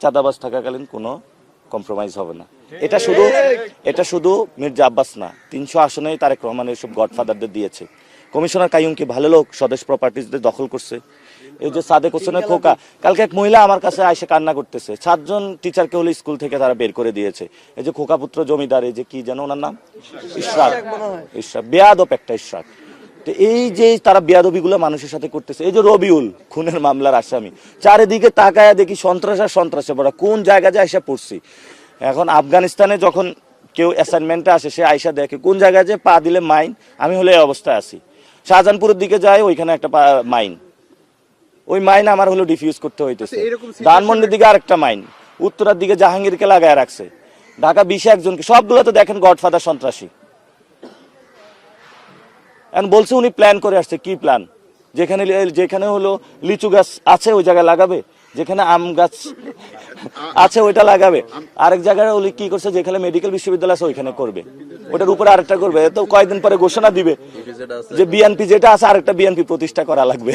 চাঁদাবাজ থাকাকালীন কোনো কম্প্রোমাইজ হবে না। এটা শুধু মির্জা আব্বাস না, 300 আসনেই তারেক রহমানের সব গডফাদারদের দিয়েছে। কমিশনার কাইয়ুম কি ভালো লোক, স্বদেশ প্রপার্টিজদের দখল করছে। এই যে সাদেক হোসেনের খোকা, কালকে এক মহিলা আমার কাছে এসে কান্না করতেছে, 7 জন টিচারকে হলো স্কুল থেকে তারা বের করে দিয়েছে। এই যে খোকা পুত্র জমিদার, এই যে কি যেন ওনার নাম, ইশরাক, বেয়াদব একটা ইশরাক। তো এই যে তারা বেয়াদবিগুলো মানুষের সাথে করতেছে। এই যে রবিউল খুনের মামলার আসামি, চারিদিকে তাকায়া দেখি সন্ত্রাস আর সন্ত্রাসে বড়, কোন জায়গা যায় এসে পড়ছি। এখন আফগানিস্তানে যখন কেউ অ্যাসাইনমেন্টে আসে, সে আইসা দেখে কোন জায়গায় যে পা দিলে মাইন, আমি হলে এই অবস্থায় আছি। শাহজাহানপুরের দিকে যাই, ওইখানে একটা মাইন, ওই মাইন আমার হলো ডিফিউজ করতে হইতেছে। ধানমন্ডির দিকে আরেকটা মাইন, উত্তরার দিকে জাহাঙ্গীরকে লাগায় রাখছে, ঢাকা 20 একজনকে, সবগুলো তো দেখেন গডফাদার সন্ত্রাসী। এখন বলছে উনি প্ল্যান করে আসছে, কি প্ল্যান? যেখানে হলো লিচু গাছ আছে ওই জায়গায় লাগাবে, যেখানে আম গাছ আছে ওইটা লাগাবে, আরেক জায়গায় উনি কি করছে, যেখানে মেডিকেল বিশ্ববিদ্যালয় আছে ওইখানে করবে, ওটার উপরে আরেকটা করবে। তো কয়েকদিন পরে ঘোষণা দিবে যে বিএনপি যেটা আছে আরেকটা বিএনপি প্রতিষ্ঠা করা লাগবে।